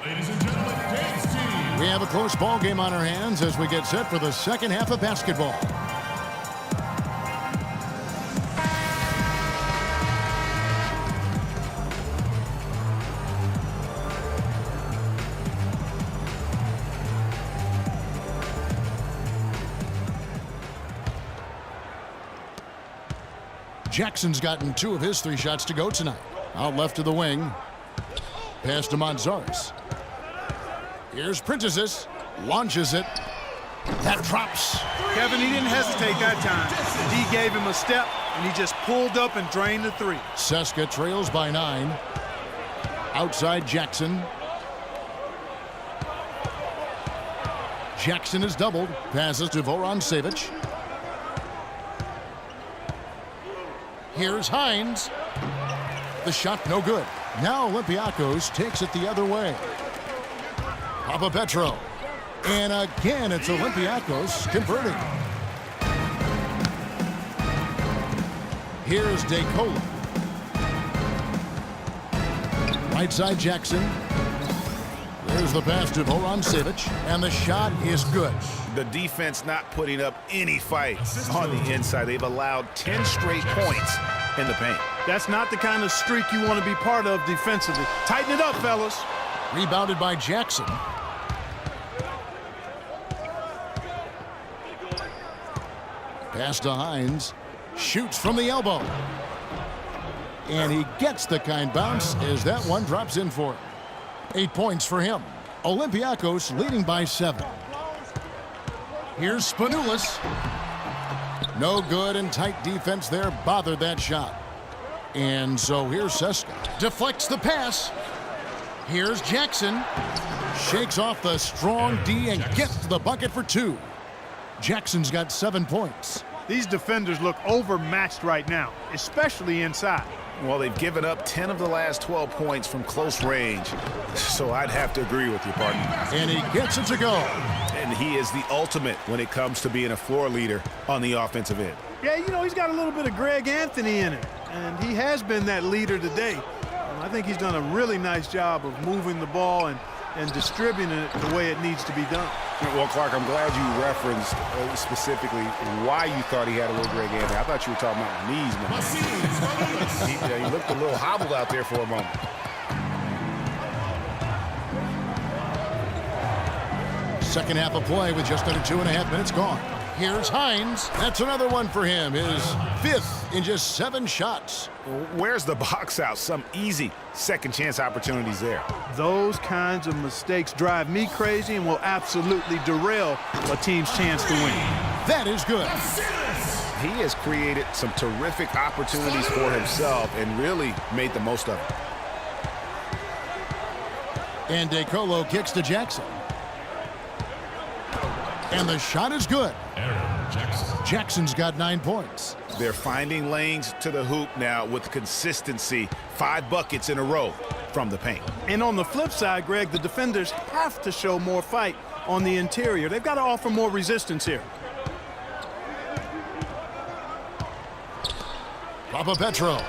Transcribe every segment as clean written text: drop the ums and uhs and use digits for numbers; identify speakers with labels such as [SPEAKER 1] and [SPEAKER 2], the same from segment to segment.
[SPEAKER 1] Ladies and gentlemen, Dave's team.
[SPEAKER 2] We have a close ball game on our hands as we get set for the second half of basketball. Jackson's gotten 2 of his 3 shots to go tonight. Out left to the wing. Pass to Monzaris. Here's Prentices. Launches it. That drops.
[SPEAKER 3] Kevin, he didn't hesitate that time. D gave him a step, and he just pulled up and drained the 3.
[SPEAKER 2] CSKA trails by 9. Outside Jackson. Jackson is doubled. Passes to Voran Savic. Here's Hines. The shot no good. Now Olympiakos takes it the other way. Petro. And again, it's Olympiakos converting. Here's DeCola. Right side Jackson. There's the pass to Voran Savic. And the shot is good.
[SPEAKER 4] The defense not putting up any fight on the inside. They've allowed 10 straight points in the paint.
[SPEAKER 3] That's not the kind of streak you want to be part of defensively. Tighten it up, fellas.
[SPEAKER 2] Rebounded by Jackson. Pass to Hines. Shoots from the elbow. And he gets the kind bounce as that one drops in for him. 8 points for him. Olympiakos leading by 7. Here's Spanoulis. No good, and tight defense there bothered that shot. And so here's CSKA. Deflects the pass. Here's Jackson. Shakes off the strong D and gets to the bucket for 2. Jackson's got 7 points.
[SPEAKER 3] These defenders look overmatched right now, especially inside.
[SPEAKER 4] Well, they've given up 10 of the last 12 points from close range. So I'd have to agree with you, partner.
[SPEAKER 2] And he gets it to go.
[SPEAKER 4] And he is the ultimate when it comes to being a floor leader on the offensive end.
[SPEAKER 3] Yeah, you know, he's got a little bit of Greg Anthony in him, and he has been that leader today. I think he's done a really nice job of moving the ball and distributing it the way it needs to be done.
[SPEAKER 4] Well, Clark, I'm glad you referenced specifically why you thought he had a little Greg Anthony. I thought you were talking about knees, man. He looked a little hobbled out there for a moment.
[SPEAKER 2] Second half of play with just under 2.5 minutes gone. Here's Hines. That's another one for him. His 5th in just 7 shots.
[SPEAKER 4] Where's the box out? Some easy second chance opportunities there.
[SPEAKER 3] Those kinds of mistakes drive me crazy and will absolutely derail a team's chance to win.
[SPEAKER 2] That is good.
[SPEAKER 4] He has created some terrific opportunities for himself and really made the most of it.
[SPEAKER 2] And DeColo kicks to Jackson. And the shot is good. Jackson's got 9 points.
[SPEAKER 4] They're finding lanes to the hoop now with consistency. 5 buckets in a row from the paint.
[SPEAKER 3] And on the flip side, Greg, the defenders have to show more fight on the interior. They've got to offer more resistance here.
[SPEAKER 2] Petro.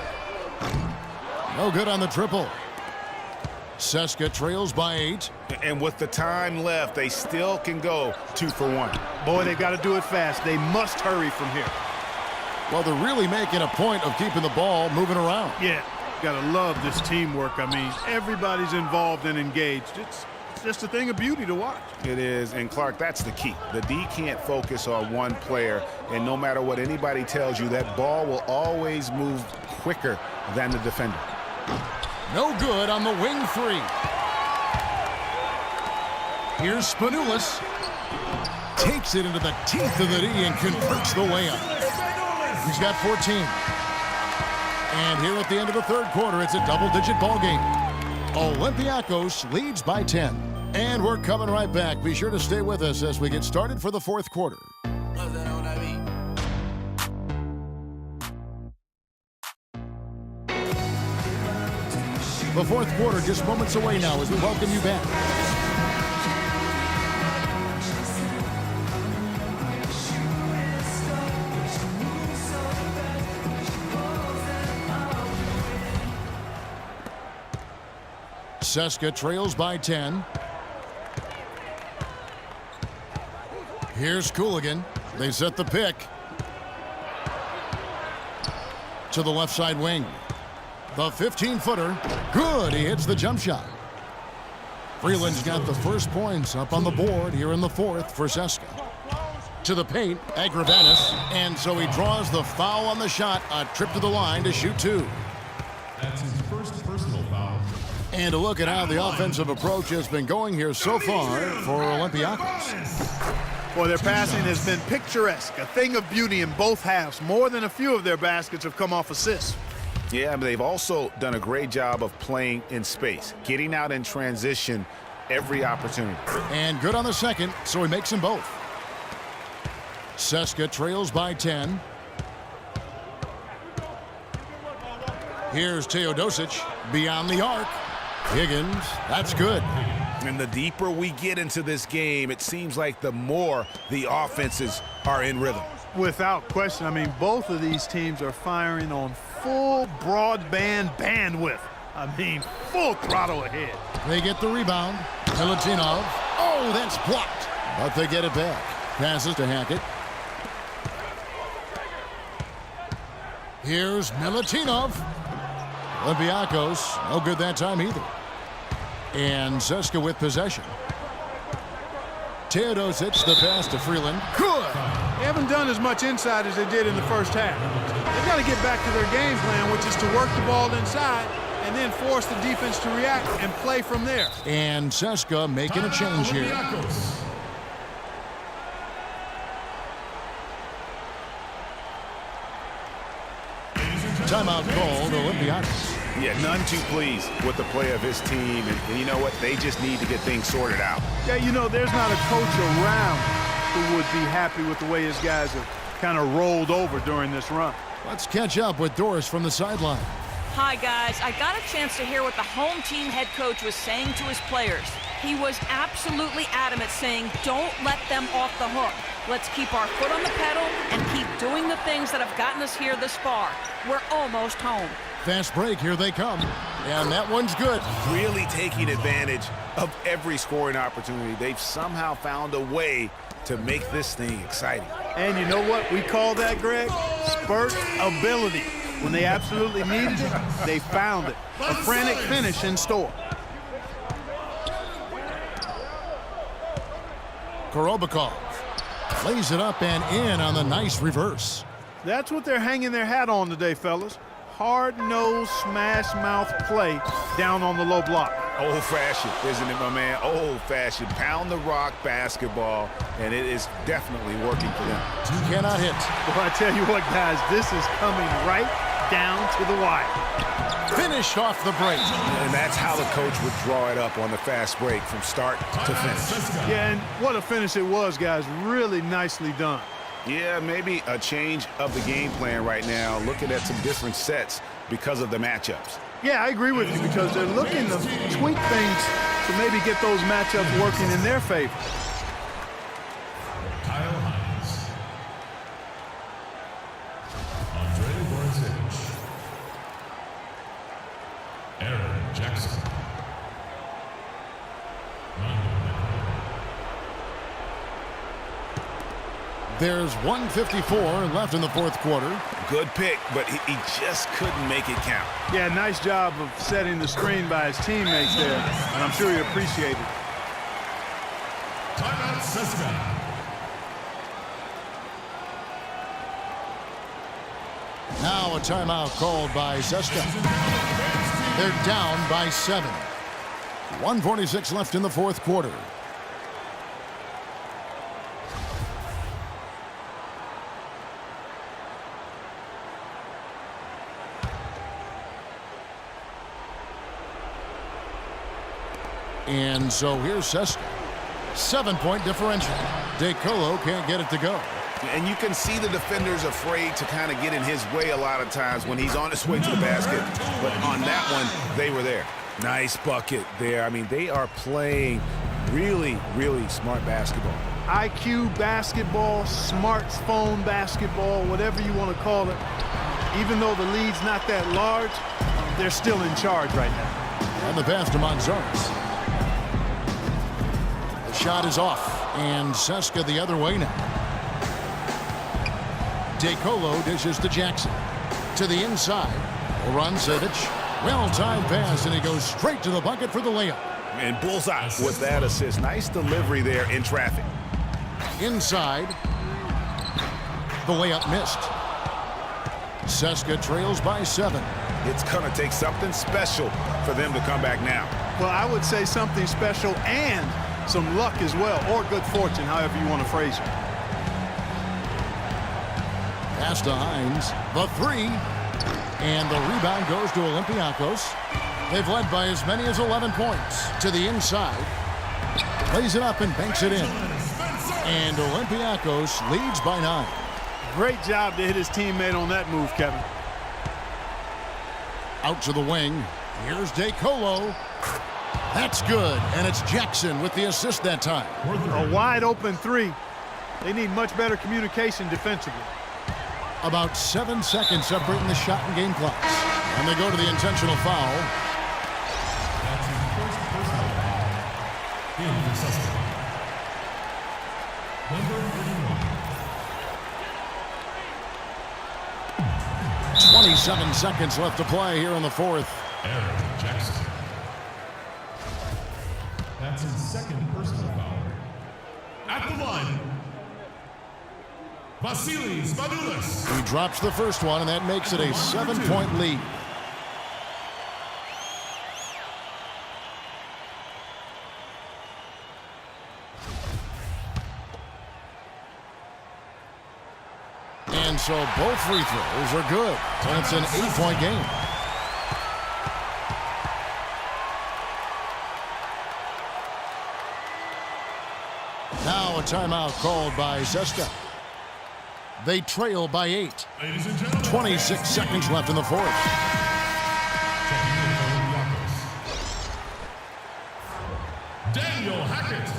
[SPEAKER 2] No good on the triple. CSKA trails by 8.
[SPEAKER 4] And with the time left, they still can go 2 for 1.
[SPEAKER 3] Boy, they've got to do it fast. They must hurry from here.
[SPEAKER 2] Well, they're really making a point of keeping the ball moving around.
[SPEAKER 3] Yeah, got to love this teamwork. I mean, everybody's involved and engaged. It's just a thing of beauty to watch.
[SPEAKER 4] It is, and Clark, that's the key. The D can't focus on one player, and no matter what anybody tells you, that ball will always move quicker than the defender.
[SPEAKER 2] No good on the wing 3. Here's Spanoulis. Takes it into the teeth of the D and converts the layup. He's got 14. And here at the end of the third quarter, it's a double-digit ball game. Olympiakos leads by 10. And we're coming right back. Be sure to stay with us as we get started for the fourth quarter. The fourth quarter just moments away now as we welcome you back. CSKA trails by 10. Here's Cooligan. They set the pick. To the left side wing. The 15-footer. Good. He hits the jump shot. Freeland's got the first points up on the board here in the fourth for CSKA. To the paint, Agravanis, and so he draws the foul on the shot. A trip to the line to shoot two.
[SPEAKER 1] That's his first personal foul.
[SPEAKER 2] And a look at how the offensive approach has been going here so far for Olympiakos.
[SPEAKER 3] Well, their passing has been picturesque, a thing of beauty in both halves. More than a few of their baskets have come off assists.
[SPEAKER 4] Yeah, but they've also done a great job of playing in space, getting out in transition every opportunity.
[SPEAKER 2] And good on the second, so he makes them both. CSKA trails by 10. Here's Teodosic beyond the arc. Higgins, that's good.
[SPEAKER 4] And the deeper we get into this game, it seems like the more the offenses are in rhythm.
[SPEAKER 3] Without question. I mean, both of these teams are firing on full broadband bandwidth. I mean, full throttle ahead.
[SPEAKER 2] They get the rebound. Milutinov. Oh, that's blocked. But they get it back. Passes to Hackett. Here's Milutinov. Olympiakos, no good that time either. And CSKA with possession. Teodosic, the pass to Freeland. Good.
[SPEAKER 3] They haven't done as much inside as they did in the first half. They've got to get back to their game plan, which is to work the ball inside and then force the defense to react and play from there.
[SPEAKER 2] And CSKA making a change here.
[SPEAKER 1] Olympiakos.
[SPEAKER 2] Timeout called, Olympiakos.
[SPEAKER 4] Yeah, none too pleased with the play of his team. And you know what? They just need to get things sorted out.
[SPEAKER 3] Yeah, you know, there's not a coach around who would be happy with the way his guys have kind of rolled over during this run.
[SPEAKER 2] Let's catch up with Doris from the sideline.
[SPEAKER 5] Hi, guys. I got a chance to hear what the home team head coach was saying to his players. He was absolutely adamant, saying, don't let them off the hook. Let's keep our foot on the pedal and keep doing the things that have gotten us here this far. We're almost home.
[SPEAKER 2] Fast break, here they come. And that one's good.
[SPEAKER 4] Really taking advantage of every scoring opportunity. They've somehow found a way to make this thing exciting.
[SPEAKER 3] And you know what we call that, Greg? Spurt ability. When they absolutely needed it, they found it. A frantic finish in store.
[SPEAKER 2] Korobikov lays it up and in on the nice reverse.
[SPEAKER 3] That's what they're hanging their hat on today, fellas. Hard-nosed, smash-mouth play down on the low block.
[SPEAKER 4] Old-fashioned, isn't it, my man? Old-fashioned, pound the rock basketball, and it is definitely working for them.
[SPEAKER 2] Two cannot hit.
[SPEAKER 3] Well, I tell you what, guys, this is coming right down to the wire.
[SPEAKER 2] Finished off the break.
[SPEAKER 4] And that's how the coach would draw it up on the fast break from start to finish.
[SPEAKER 3] Yeah, and what a finish it was, guys. Really nicely done.
[SPEAKER 4] Yeah, maybe a change of the game plan right now, looking at some different sets because of the matchups.
[SPEAKER 3] Yeah, I agree with you because they're looking to tweak things to maybe get those matchups working in their favor.
[SPEAKER 1] Kyle Hines. Andre Borzich. Aaron Jackson.
[SPEAKER 2] There's 1:54 left in the fourth quarter.
[SPEAKER 4] Good pick, but he just couldn't make it count.
[SPEAKER 3] Yeah, nice job of setting the screen by his teammates there, and I'm sure he appreciated it.
[SPEAKER 1] Timeout CSKA.
[SPEAKER 2] Now a timeout called by CSKA. They're down by 7. 1:46 left in the fourth quarter. And so here's CSKA. 7-point differential. DeColo can't get it to go.
[SPEAKER 4] And you can see the defenders afraid to kind of get in his way a lot of times when he's on his way to the basket. But on that one, they were there. Nice bucket there. I mean, they are playing really, really smart basketball.
[SPEAKER 3] IQ basketball, smartphone basketball, whatever you want to call it. Even though the lead's not that large, they're still in charge right now.
[SPEAKER 2] And the pass to Manzares. The shot is off, and CSKA the other way now. DeColo dishes to Jackson. To the inside. Savic. Well-timed pass, and he goes straight to the bucket for the layup.
[SPEAKER 4] And bullseye with that assist. Nice delivery there in traffic.
[SPEAKER 2] Inside. The layup missed. CSKA trails by 7.
[SPEAKER 4] It's going to take something special for them to come back now.
[SPEAKER 3] Well, I would say something special and some luck as well, or good fortune, however you want to phrase it.
[SPEAKER 2] Pass to Hines. The 3. And the rebound goes to Olympiakos. They've led by as many as 11 points. To the inside. Plays it up and banks it in. And Olympiakos leads by 9.
[SPEAKER 3] Great job to hit his teammate on that move, Kevin.
[SPEAKER 2] Out to the wing. Here's DeColo. That's good. And it's Jackson with the assist that time.
[SPEAKER 3] A wide open 3. They need much better communication defensively.
[SPEAKER 2] About 7 seconds separating the shot and game clock. And they go to the intentional foul.
[SPEAKER 1] That's his first personal foul. In the CSKA. Number 31.
[SPEAKER 2] 27 seconds left to play here in the fourth.
[SPEAKER 1] Aaron Jackson. That's his second personal foul. At the line, Vasilis Vadulis.
[SPEAKER 2] He drops the first one, and that makes it a 7-point lead. And so both free throws are good. And it's an 8-point game. Now a timeout called by CSKA. They trail by 8.
[SPEAKER 1] Ladies and gentlemen,
[SPEAKER 2] 26 seconds left in the fourth.
[SPEAKER 1] checking in for Olympiakos. Daniel Hackett.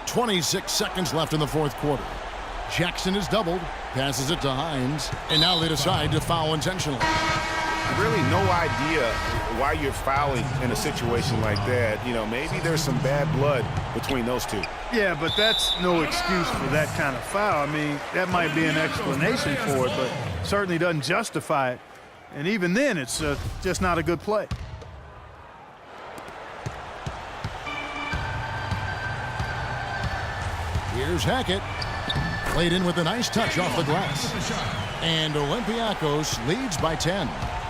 [SPEAKER 2] 26 seconds left in the fourth quarter. Jackson is doubled, passes it to Hines, and now they decide to foul intentionally.
[SPEAKER 4] Really no idea why you're fouling in a situation like that. You know, maybe there's some bad blood between those two.
[SPEAKER 3] Yeah, but that's no excuse for that kind of foul. I mean, that might be an explanation for it, but certainly doesn't justify it. And even then, it's just not a good play.
[SPEAKER 2] Here's Hackett. Played in with a nice touch off the glass. And Olympiakos leads by 10.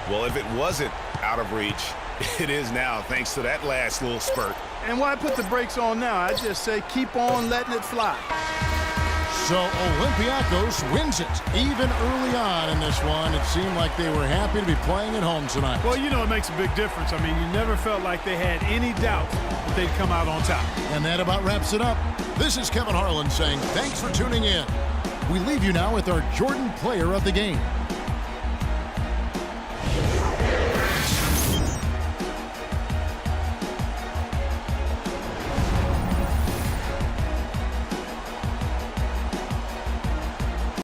[SPEAKER 4] Well, if it wasn't out of reach, it is now, thanks to that last little spurt.
[SPEAKER 3] And why put the brakes on now? I just say keep on letting it fly.
[SPEAKER 2] So Olympiakos wins it. Even early on in this one, it seemed like they were happy to be playing at home tonight.
[SPEAKER 3] Well, you know it makes a big difference. I mean, you never felt like they had any doubt that they'd come out on top.
[SPEAKER 2] And that about wraps it up. This is Kevin Harlan saying thanks for tuning in. We leave you now with our Jordan Player of the Game.